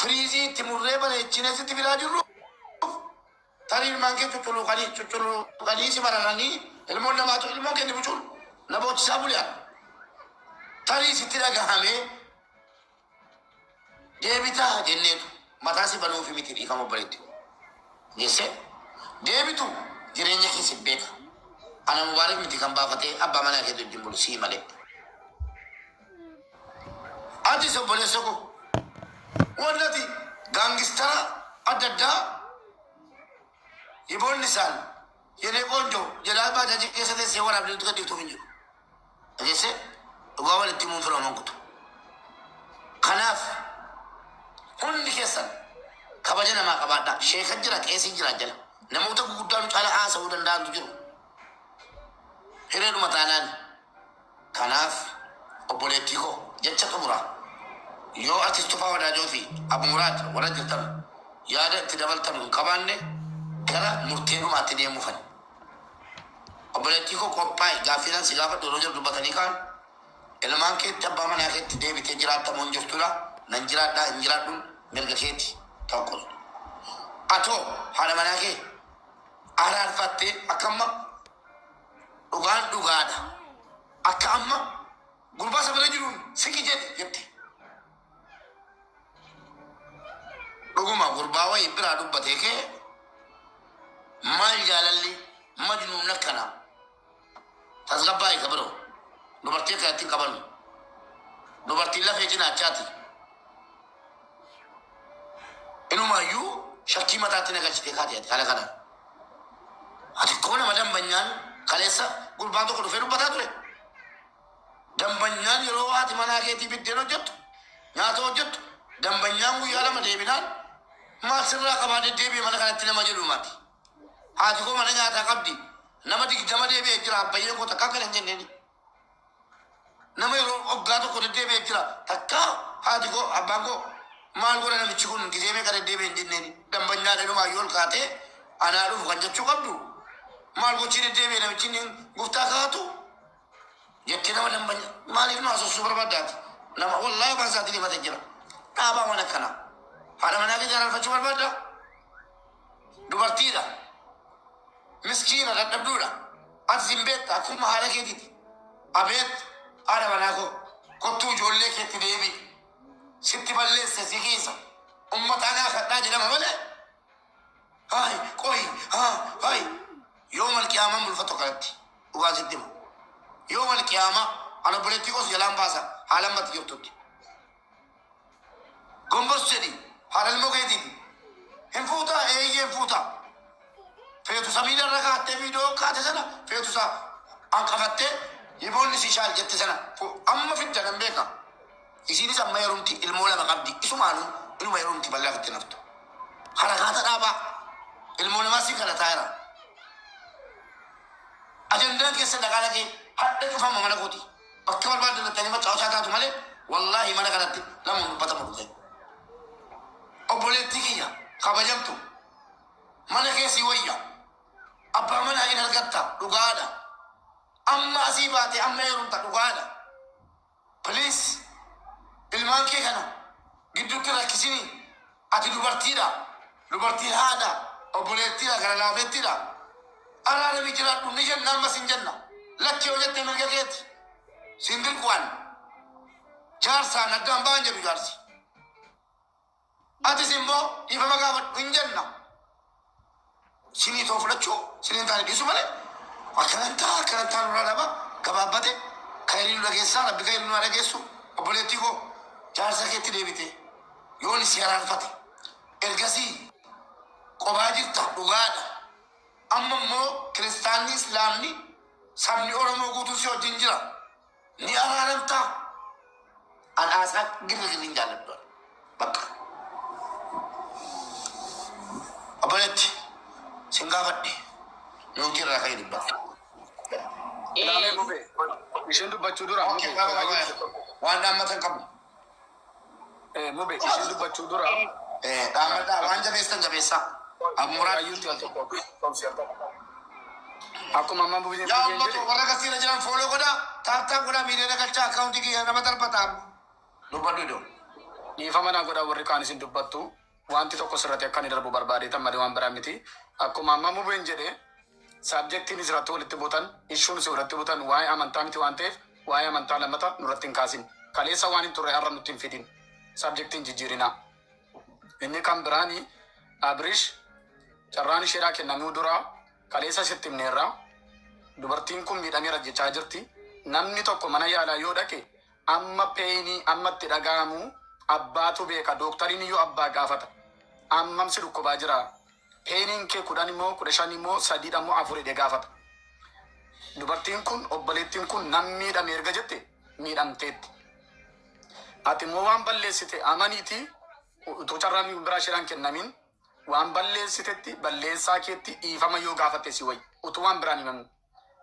فريزي تمرّي بره تشينسي تبراجرو تاريخ مانكي تطلو قلي سباراني المون نماتو المون كني بچون نبوت سابوليا تاريخ ستيرا غامي ديبيتا جنيتو متاسي بنو في ميتي كما بريتو جيسه ديبيتو جيرينيا كي سبيكا انا مبارك ميتي كم بافتي ابا مانا كي دجمبل سي مالك ادي سبولي سكو ولدي غانغسترا اددا يبون نسال يلقون جو جلال باجا جي كيسة سيوار عبد الدكتور دكتور فينجو جيسه وقاول التيمون فرا مانكتو خناف كل كيسة كباجنا ما كبادا شيخ جرا كيسي جرا جلا نموت بقدام على آسا ودن دان تجرو هيرو متانان خناف وبوليتيكو جتشا كبرا يو ارتستوفا ودا جوفي ابو مراد ولا جتم يادا تدبلتم كبانه كرا مرتينو ما تدي مفن وبوليتيكو كوباي غافيران سيغافا دولوجر دبتني كان المان كي تبا من اخي تدي بيت جرات من جفتلا ننجرات دا انجرات مرغكيتي توكل اتو هذا مناكي ارار فتي اكما دوغادا اكما غربا سبرجرون سكيجت يتي دوغما غربا وي برا دبتيكي مال جالالي مجنون نكنا تزغباي كبرو نبرتي كاتي كبرو نبرتي لا فيجنا چاتي انو ما يو شكي متاتي نغچتي كاتي على كنا اتي كون مدام بنيان كاليسا غربا تو كدو فيرو بتا دوري دم بنيان يرو واتي مناكيتي بيدينو جت نياتو جت دم بنيان وي على مديبنان ما سرا كبادي ديبي منكنا تنما جلوماتي هاتي كو من نياتا قبدي نما دي جما دي بي جرا بيين كو تكا كلن جنني نما يرو اوغاتو كو دي بي جرا تكا هاتي كو ابانكو مال كو نمي تشكون دي مي كار دي بي جنني دم بنيا دي ما يول كاتي انا رو فكان جچو قبدو مال كو تشي دي بي نمي تشين غفتا كاتو يتنا دم بنيا مال نو اسو سوبر بدات نما والله ما ساتي دي متجرا ابا وانا كنا هذا مناكي جرا فچو بدا دوبرتيدا مسكينة قد نبدونا أتزم بيت أكون محالة كديد أبيت أنا مناكو كنتو جولي كي تديبي ستي بلس سيكيسا أمتانا خطاج لما بلي هاي كوي هاي يوم القيامة ملفتو قلبتي وغاز الدم يوم القيامة أنا بلتي كوس يلام باسا حالا ما تجيبتوتي قنبس جدي حالا المقيدين هنفوتا ايه هنفوتا فيتو سمين الركعت فيديو كات سنة فيتو سا أنقفت يبون نسيشال جت سنة أما في الجنة بيكا يصير سما يرومتي المولا ما قبدي إسمعنا إنه ما يرومتي بالله في التنفتو حركات الأبا المولا ما سيكلا تايرا أجندان كيسة دكانة حتى تفهم ما نقولي أكبر بعد التاني ما تعوش هذا تمالي والله ما نقدر لا من بطل مرضي أبوليتيكيا خبجمتو mana kesi wayya abba mana ina algatta dugada amma asibati amma yurunta dugada please ilman ke kana giddu kira kisini ati dubarti hada obuletira gara la betira ala nabi jira du nijan namma sinjanna lakki wajate mergaket sindil kwan jarsa nadam banje bigarsi ati simbo ifa magabat injanna sini toflacho sini tani bisu male akananta nuralaba kababate kayri lage sala bigay nurale gesu oboletigo jarsa keti debite yoni siaran fati ergasi qobajirta dugada amma mo kristani islamni sabni oromo gutu sio jinjira ni araranta an asa girgin jalab bakka oboleti Singapati, mungkin rakyat itu. Isin tu baca dura. Wanda macam kamu. Mobe. Isin tu baca dura. Tamat wanja besta. Amurad. Aku mama punya. Ya, betul. Orang kasih jangan follow kau dah. Tak kau dah video nak cakap account ini nama terpatam. Lupa dulu. dhiifama naa godhaa warri kaan isin dubbattu wanti tokko sirratti akka inni darbu barbaadeetan malee waan biraa miti. Akkuma amma mubeen jedhee saabjektiin isirratti walitti buutan issuun si walitti buutan waa'ee amantaa miti waan ta'eef waa'ee amantaa lammata nurratti hin kaasin. Kaleessa waan hin turre har'a nutti hin fidin. Saabjektiin jijjiirinaa. Inni kan biraani Abrish carraan isheedhaa kennamuu dura kaleessa sitti himneerra. Dubartiin kun miidhameera jechaa jirti. Namni tokko mana yaalaa yoo dhaqe amma peenii ammatti dhaga'amu abbaatu beeka. Dooktariin iyyuu abbaa gaafata. Ammam si dhukkubaa jira. Peeniin kee 10 immoo 15 immoo 3 immoo 4 gaafata. Dubartiin kun obboleettiin kun nam miidhame erga jette miidhamteetti. Ati immoo waan balleessite amaniiti utuu carraan biraa isheedhaan kennamin waan balleessitetti balleessaa keetti dhiifama yoo gaafatte si wayi utuu waan biraan himamu.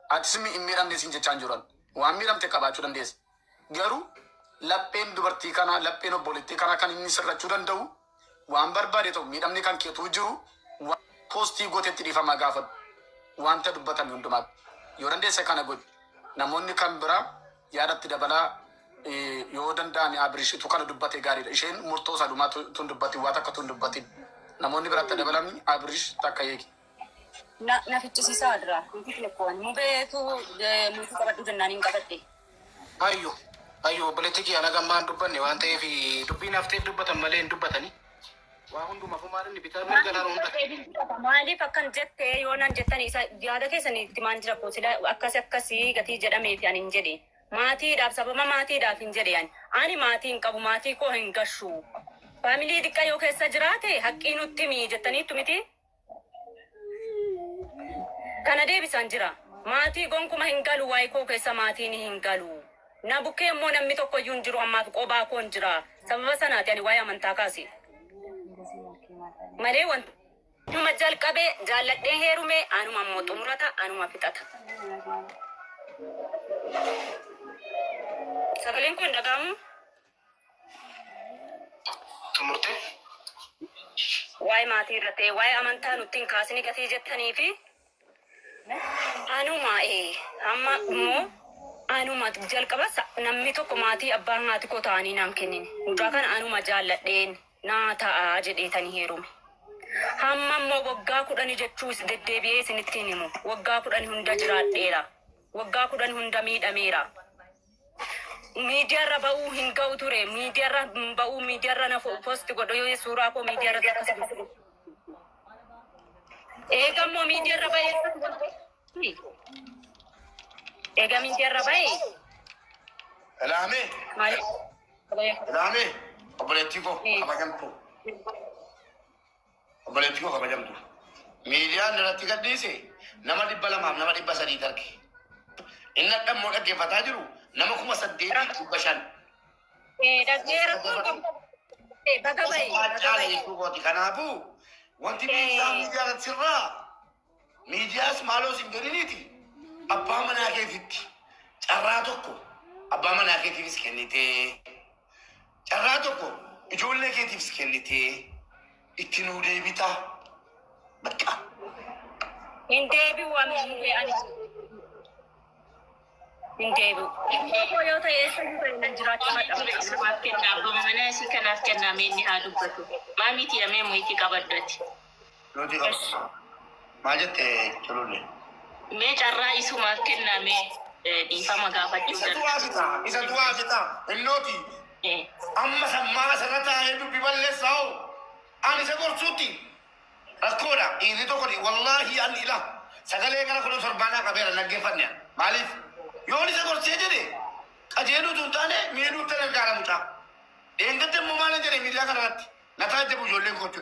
Atis miidhamne siin jechaan jiran waan miidhamte qabaachuu dandeessa. Garuu lapheen dubartii kana lapheen obboleettii kana kan inni sirrachuu danda'u waan barbaade ta'u miidhamni kan keetuu jiru poostii gootetti dhiifama gaafatu wanta dubbatame hundumaa yoo dandeessa kana godhi. Namoonni kan biraa yaadatti dabalaa yoo danda'ame Abirishitu kana dubbate gaariidha. Isheen murtoo isaa dhumaa tun dubbatti waa takka tun dubbatin namoonni biraatti dabalanii Abirish takka eegi. Na ficcisiisaa jira. Mubeetu mul'atu qabadhu jennaan hin qabadde. Ayyo obboleettii kiyya nagammaan dubbanne waan ta'eef dubbiin hafteef dubbatan malee hin dubbatanii. Waa hundumaaf maalinni bitaa mirganaan hunda. Maaliif akkan jettee yoo nan jettanii isa yaada keessanitti maan jira koo sila akkasii gatii jedhameef ani hin jedhe. Maatiidhaaf sababa maatiidhaaf hin jedhe ani maatii hin qabu maatii koo hin gashu. Faamilii xiqqaa yoo keessa jiraate haqqii nutti mii jettaniittu miti. Kana deebisaan jira. Maatii gonkuma hin galu waa'ee koo keessa maatiin hin galu. Na bukkee immoo namni tokko iyyuu hin jiru ammaaf qobaa koo hin jira. Sababa sanaati ani waa'ee amantaa kaase. Malee wanti numa jalqabee jaalladhee heerume anuma immoo xumurata anuma fixata. Sagaleen kun dhagahamu? Xumurte? Waa'ee maatii irra ta'e waa'ee amantaa nutti hin kaasini gatii jettanii fi anuma amma immoo anuma jalqaba namni tokko maatii abbaan haati koo ta'anii naan kennine. Mucaa kana anuma jaalladheen naa ta'a jedheetanii heerume. Hamma immoo waggaa 10 jechuus deddeebi'ee isinittiin himu. Waggaa 10 hunda jiraadheera. Waggaa 10 hunda miidhameera. Miidiyaarra ba'uu hin ga'u ture. Miidiyaarra na posti godhu yoo suuraa koo miidiyaarra akkasuma. Eegammoo miidiyaarra ba'ee. Eega miidiyaarra ba'ee. Ilaamee. Ilaamee. Obboleettii koo kabajamtu. Obboleettii koo kabajamtu. Miidiyaan irratti gadhiise nama 200 nama 300 darge. Inni dhammoo dhaggeeffataa jiru nama 8,500. Dhaggeera kun baga ba'e. Kanaafuu wanti miidiyaan sirraa miidiyaas maaloo sin godhiniiti abbaa manaa keetitti carraa tokko abbaa manaa keetiifis kennitee carraa tokko ijoollee keetiifis kennitee itti nuu deebitaa bakka. Hin deebi'u ammoo ani. Hin deebi'u. Yoo ta'e eessa jiraachuu madda. Namaaf kenna abbaa manaa isii kanaaf kenname inni haa dubbatu. Maamiiti yamee muhiitii qabaddati. Nuti qabatu. Maal jettee tolulle? Mee carraa isumaaf kenname dhiifama gaafachuu danda'a. Isa du'aa fixaa. Innooti. Amma sammaa sana taa'ee dubbi balleessaa hoo. Ani isa gorsuutti. Rakkoodha. Inni tokko wallaahi an ila. Sagalee kana kun sorbaanaa qabeera naggeeffanne. Maaliif? Yoon isa gorsee jedhe qajeeluu tun taane miidhuu ta'e gargaara mucaa. Deengatte immoo maal jedhe miidiyaa kanarratti nataa jedhu ijoolleen kootu.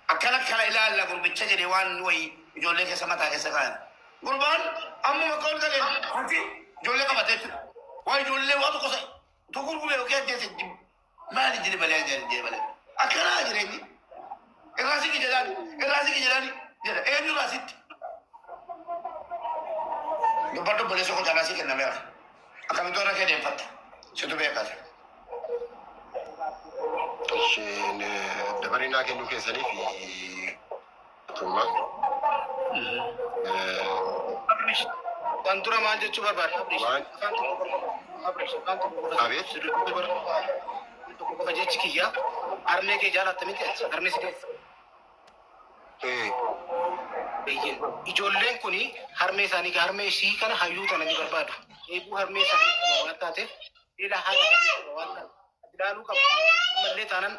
Akkana ilaalla gurbicha jedhe waan wayii ijoollee keessa mataa keessa kaa'an. Gurbaan ammuma ka'uun galee wanti ijoollee qabatee jiru. Waa ijoollee waa tokko gurguree yookiin ajjeese maali jedhe balee jedhe balee. Akkanaa jireenyi. Irraasii jedhaani jedha eenyu raasitti. Dubbadhu obboleessa koo jalaasii kennameera. Akkamitti warra kee deemfatta? Situ beekata. Isheen dabarinaa kennuu keessanii fi tumma. Waan dura maal jechuu barbaada? Abeet. amma jechi kiyya harmee kee jaalatta miti harmee si deessa. Ijoolleen kuni harmee isaanii harmee ishii kana hayyuu tana ni barbaadu. Eebuu harmee isaanii waan taateef dheedaa haala waan taateef ilaaluu qabu. Ammallee taanaan